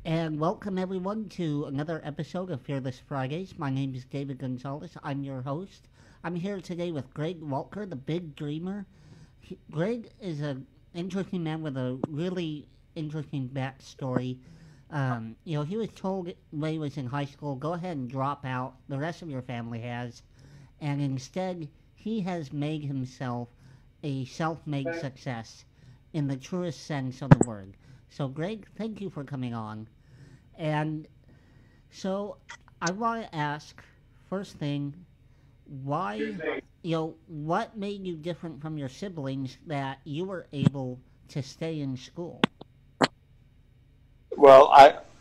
And welcome everyone to another episode of Fearless Fridays. My name is David Gonzalez. I'm your host. I'm here today with Greg Walker, the big dreamer. Greg is an interesting man with a really interesting backstory. He was told when he was in high school, go ahead and drop out. The rest of your family has. And instead, he has made himself a self made success in the truest sense of the word. So, Greg, thank you for coming on. And so I want to ask first thing, why, what made you different from your siblings that you were able to stay in school? Well,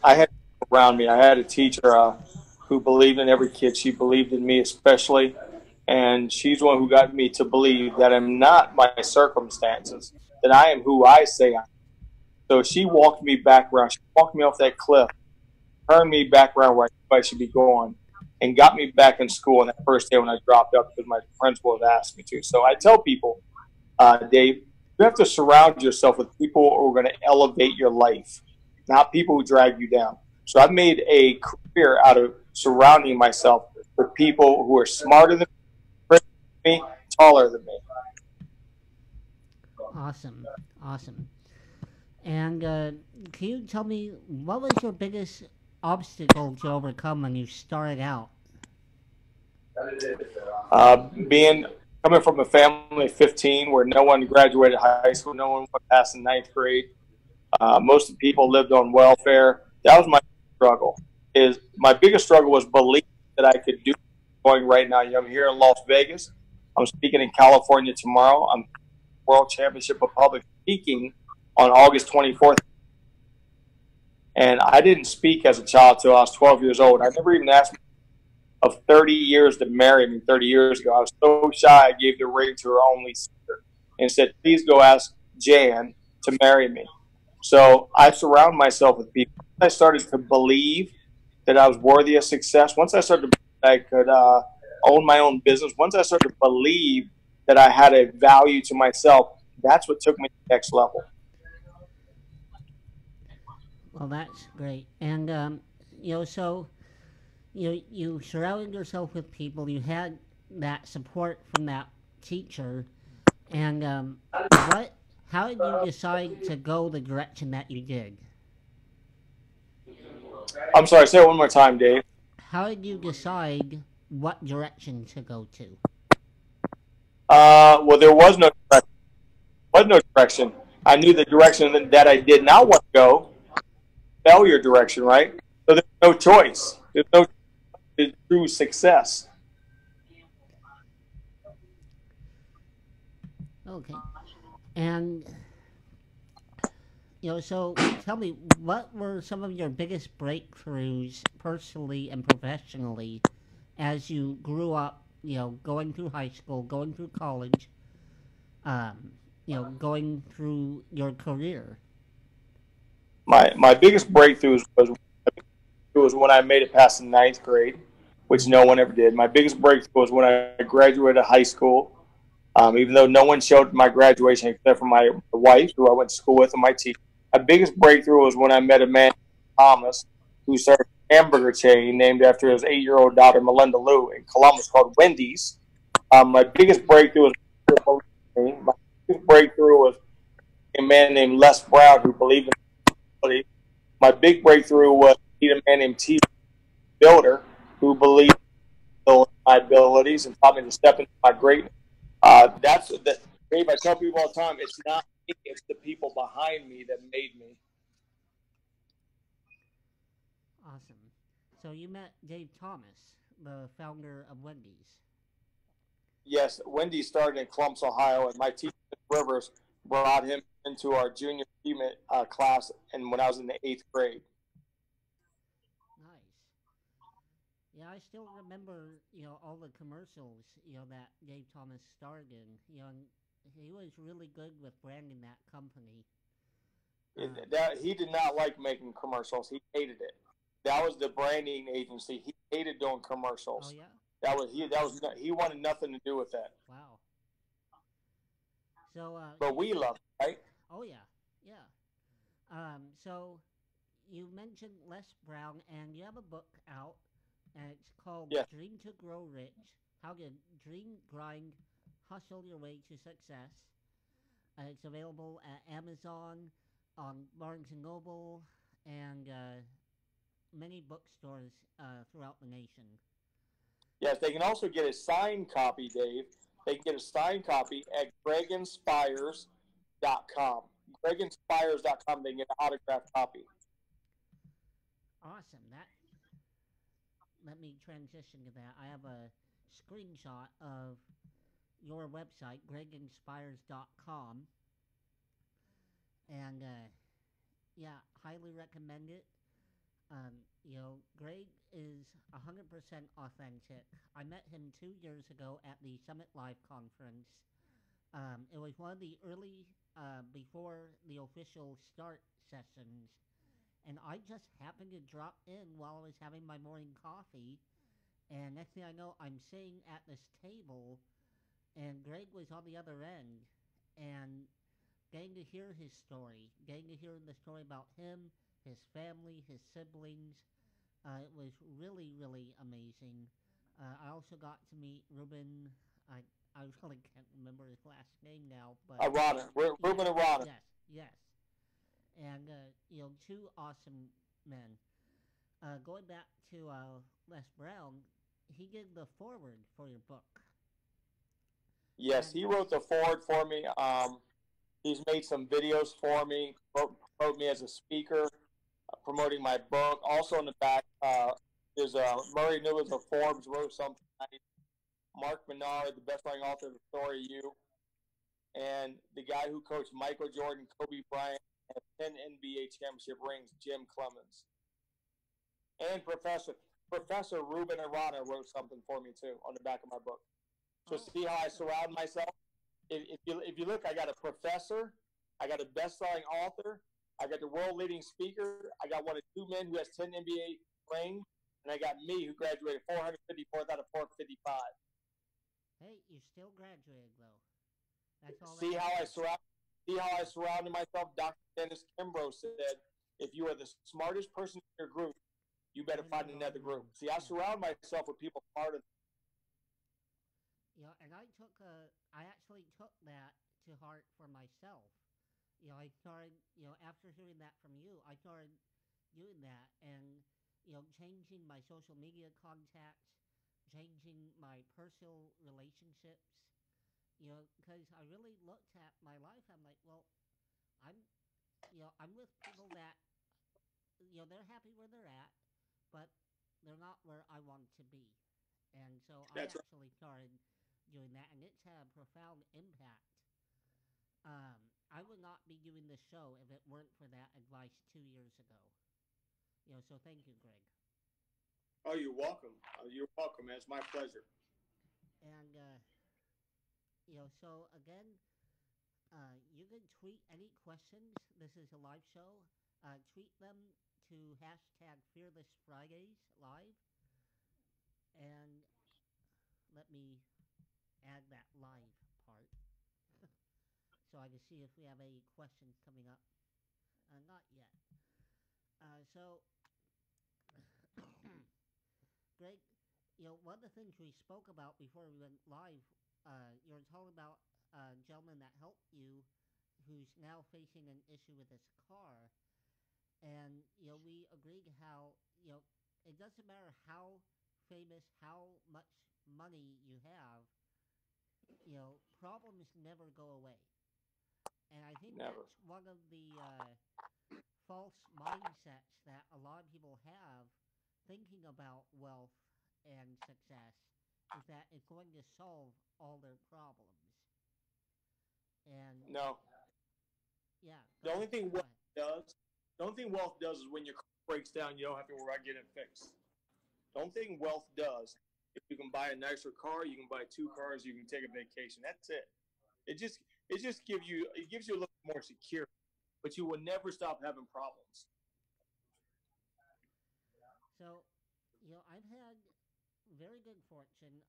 I had around me. I had a teacher who believed in every kid. She believed in me especially, and she's the one who got me to believe that I'm not my circumstances, that I am who I say I am. So she walked me back around. She walked me off that cliff, turned me back around where I should be going, and got me back in school on that first day when I dropped out because my principal had asked me to. So I tell people, Dave, you have to surround yourself with people who are going to elevate your life, not people who drag you down. So I've made a career out of surrounding myself with people who are smarter than me, taller than me. Awesome, awesome. And can you tell me what was your biggest obstacle to overcome when you started out? Being coming from a family of 15 where no one graduated high school, no one went past the ninth grade. Most of the people lived on welfare. That was my struggle. Is my biggest struggle was believing that I could do going right now. I'm here in Las Vegas. I'm speaking in California tomorrow. I'm World Championship of Public Speaking on August 24th. And I didn't speak as a child till I was 12 years old. I never even asked of 30 years to marry me 30 years ago. I was so shy I gave the ring to her only sister and said, please go ask Jan to marry me. So I surround myself with people. I started to believe that I was worthy of success. Once I started to believe I could own my own business, once I started to believe that I had a value to myself, that's what took me to the next level. Well, that's great. And, so you surrounded yourself with people, you had that support from that teacher, and what? How did you decide to go the direction that you did? I'm sorry, say it one more time, Dave. How did you decide what direction to go to? Well, there was no direction. I knew the direction that I did not want to go, failure direction, right? So there's no choice. There's no true success. Okay, and so tell me, what were some of your biggest breakthroughs personally and professionally as you grew up? Going through high school, going through college, going through your career. My biggest breakthrough was when I made it past the ninth grade, which no one ever did. My biggest breakthrough was when I graduated high school. Even though no one showed my graduation except for my wife, who I went to school with, and my teacher. My biggest breakthrough was when I met a man, Thomas, who started a hamburger chain named after his 8-year-old daughter, Melinda Lou, in Columbus called Wendy's. My biggest breakthrough was my biggest breakthrough was a man named Les Brown who believed in ability. My big breakthrough was meet a man named T. Builder who believed in my abilities and taught me to step into my greatness. That's that. Dave, I tell people all the time, it's not me, it's the people behind me that made me. Awesome. So you met Dave Thomas, the founder of Wendy's. Yes, Wendy started in Columbus, Ohio, and my teacher Rivers brought him into our junior achievement class, and when I was in the eighth grade. Nice. Yeah, I still remember, all the commercials, that Dave Thomas starred in. And he was really good with branding that company. That he did not like making commercials. He hated it. That was the branding agency. He hated doing Oh commercials. yeah. He wanted nothing to do with that. Wow. So But we love it, right? oh yeah, yeah. So you mentioned Les Brown, and you have a book out, and it's called Yes, Dream to Grow Rich: How to Dream, Grind, Hustle Your Way to Success. It's available at Amazon, on Barnes and Noble, and many bookstores throughout the nation. yes. They can also get a signed copy, Dave. They can get a signed copy at greginspires.com. greginspires.com. They can get an autographed copy. Awesome. That let me transition to that. I have a screenshot of your website, greginspires.com, and yeah, highly recommend it. Greg is 100% authentic. I met him 2 years ago at the Summit Live conference. It was one of the early, before the official start sessions, and I just happened to drop in while I was having my morning coffee. And next thing I know, I'm sitting at this table, and Greg was on the other end, and getting to hear his story, getting to hear the story about him, his family, his siblings. It was really, really amazing. I also got to meet Ruben. I really can't remember his last name now, but Arana. yes, Ruben Arana. yes. And, two awesome men. Going back to Les Brown, he did the foreword for your book. Yes, And he wrote the forward for me. He's made some videos for me, promote me as a speaker, promoting my book. Also in the back, there's Murray Newlands of Forbes wrote something nice. Mark Menard, the best-selling author of The Story of You, and the guy who coached Michael Jordan, Kobe Bryant, and 10 NBA championship rings, Jim Clemens. And Professor Ruben Arana wrote something for me too on the back of my book. So oh, see how I awesome. surround myself. If you look, I got a professor, I got a best-selling author, I got the world-leading speaker, I got one of two men who has 10 NBA rings, and I got me who graduated 454th out of 455. Hey, you still graduated though. That's all that See how I matters. surround. See how I surrounded myself. Dr. Dennis Kimbrough said, "If you are the smartest person in your group, you better Find find another another room. group." See, I Yeah. surround myself with people smarter. And I actually took that to heart for myself. I started, after hearing that from you, I started doing that and, changing my social media contacts, changing my personal relationships, because I really looked at my life. I'm like, well, I'm, I'm with people that, they're happy where they're at, but they're not where I want to be. And so I That's right. actually started doing that, and it's had a profound impact. I would not be doing this show if it weren't for that advice 2 years ago. So thank you, Greg. Oh, you're welcome. You're welcome. Man. It's my pleasure. And so again, you can tweet any questions. This is a live show. Tweet them to hashtag Fearless Fridays live, and let me add that live part so I can see if we have any questions coming up. Not yet. So, Greg, one of the things we spoke about before we went live, you were talking about a gentleman that helped you who's now facing an issue with his car. And, we agreed how, it doesn't matter how famous, how much money you have, problems never go away. And I think Never. that's one of the false mindsets that a lot of people have thinking about wealth and success is that it's going to solve all their problems. And No. yeah, The only thing go wealth ahead. does, the only thing wealth does is when your car breaks down, you don't have to worry about getting it fixed. The only thing wealth does, if you can buy a nicer car, you can buy two cars, you can take a vacation. That's it. It just gives you a little more secure, but you will never stop having problems. So, I've had very good fortune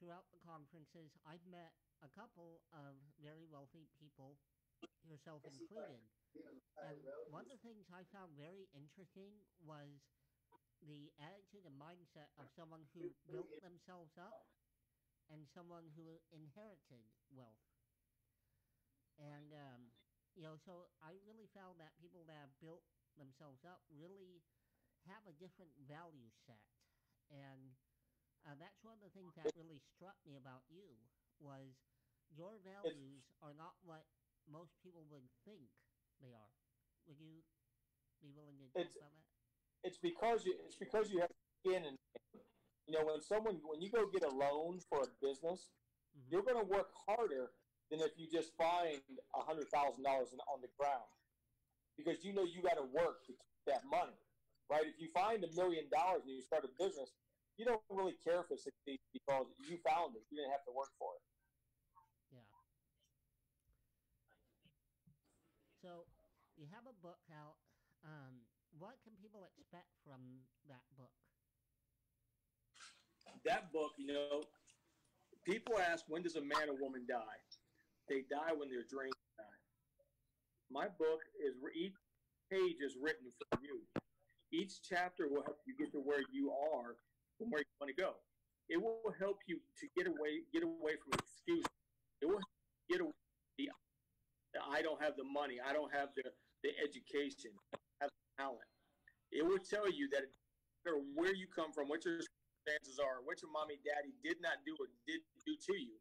throughout the conferences. I've met a couple of very wealthy people, yourself included. And one of the things I found very interesting was the attitude and mindset of someone who built themselves up and someone who inherited wealth. And, so I really found that people that have built themselves up really have a different value set. And that's one of the things that really struck me about you was your It's values are not what most people would think they are. Would you be willing to talk it's about that? it's because you have skin in the game. When you go get a loan for a business, Mm-hmm. you're going to work harder than if you just find $100,000 on the ground because you got to work to keep that money, right? If you find $1 million and you start a business, you don't really care if it succeeds because you found it. You didn't have to work for it. Yeah. So you have a book out. What can people expect from that book? That book, people ask, when does a man or woman die? They die when their dreams die. My book is each page is written for you. Each chapter will help you get to where you are from where you want to go. It will help you to get away from excuses. It will help you get away from the I don't have the money, I don't have the education, I don't have the talent. It will tell you that no matter where you come from, what your circumstances are, what your mommy, daddy did not do or did do to you,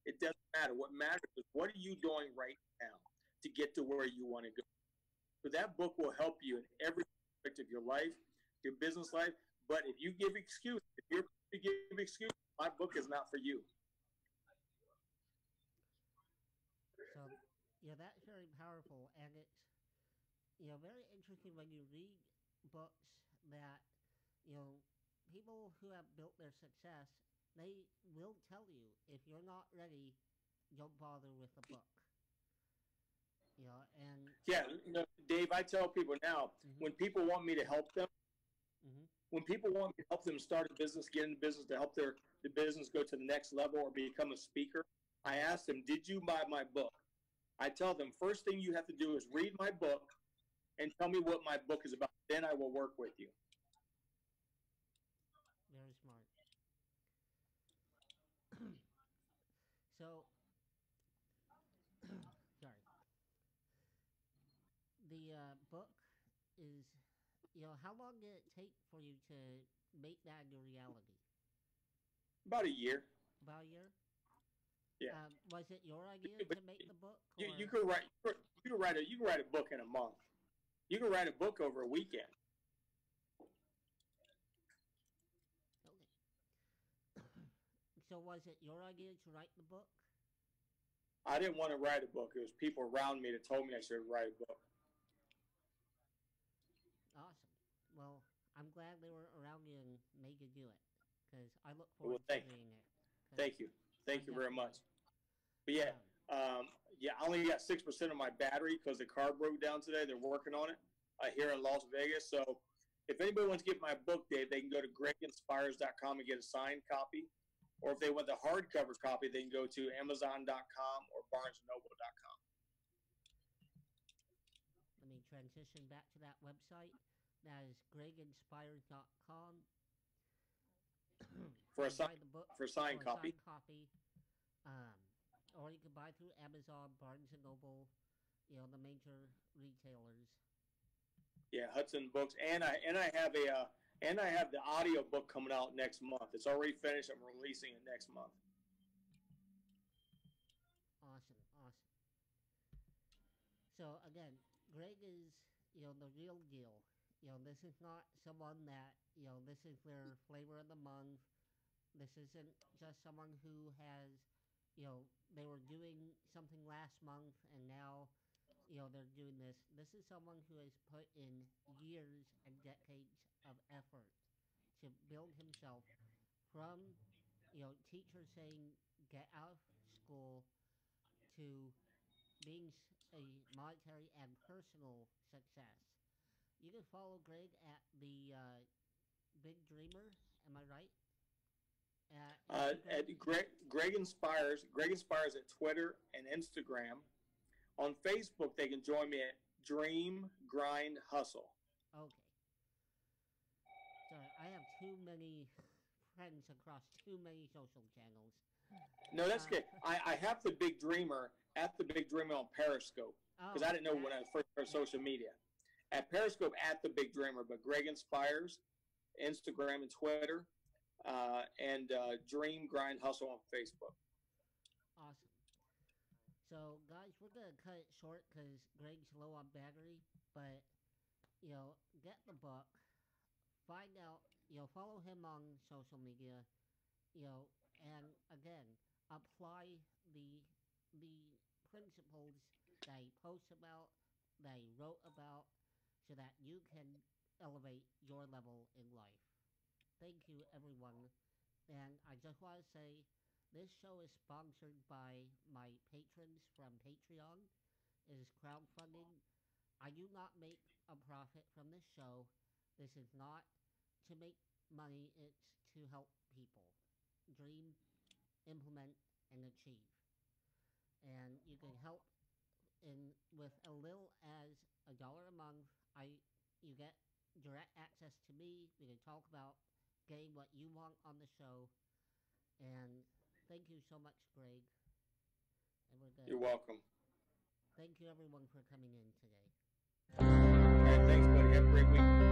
it doesn't matter. What matters is what are you doing right now to get to where you want to go. So that book will help you in every aspect of your life, your business life. But if you give excuses, if you're to give excuses, my book is not for you. So, that's very powerful, and it's very interesting when you read books that you know people who have built their success. They will tell you if you're not ready, don't bother with the book. And Yeah, Dave, I tell people now mm-hmm, when people want me to help them, mm-hmm, when people want me to help them start a business, get in business, to help the business go to the next level or become a speaker, I mm-hmm. ask them, did you buy my book? I tell them, first thing you have to do is read my book and tell me what my book is about. Then I will work with you. Very smart. So, sorry. The book is, how long did it take for you to make that into reality? About a year. About a year? Yeah. Was it your idea But to make the book, you or can write you can write a book in a month. You can write a book over a weekend. okay? So was it your idea to write the book? I didn't want to write a book. It was people around me that told me I should write a book. Awesome. Well, I'm glad they were around you and made you do it, because I look Well, forward to thank reading it. Because thank you, thank I'm you very definitely much. But yeah, um, I only got 6% of my battery because the car broke down today. They're working on it here in Las Vegas. So if anybody wants to get my book, Dave, they can go to greginspires.com and get a signed copy. Or if they want the hardcover copy, they can go to amazon.com or barnesandnoble.com. let me transition back to that website. That is greginspires.com. For You a can buy signed the book for a signed for a copy. signed copy, um, or you can buy through Amazon, Barnes and Noble, the major retailers. Yeah, Hudson Books, and I have the audio book coming out next month. It's already finished. I'm releasing it next month. Awesome, awesome. So again, Greg is the real deal. This is not someone that this is their flavor of the month. This isn't just someone who has they were doing something last month and now they're doing this. This is someone who has put in years and decades of effort to build himself from teachers saying get out of school to being a monetary and personal success. You can follow Greg at the Big Dreamer. Am I right? Instagram. At Greg Inspires at Twitter and Instagram, On Facebook, they can join me at Dream Grind Hustle. Okay. Sorry, I have too many friends across too many social channels. No, that's good. I have the Big Dreamer at the Big Dreamer on Periscope because I didn't know when I first started social media. At Periscope at the Big Dreamer, but Greg Inspires, Instagram and Twitter, and Dream Grind Hustle on Facebook. Awesome. So, guys, we're going to cut it short because Greg's low on battery, but, get the book, find out, follow him on social media, and again, apply the principles that he posts about, that he wrote about, so that you can elevate your level in life. Thank you, everyone. And I just want to say, this show is sponsored by my patrons from Patreon. It is crowdfunding. I do not make a profit from this show. This is not to make money, it's to help people dream, implement, and achieve. And you can help with a little as $1 a month. You get direct access to me. We can talk about getting what you want on the show. And thank you so much, Greg. And we're good. You're welcome. Thank you, everyone, for coming in today. All right, thanks, buddy. Have a great week.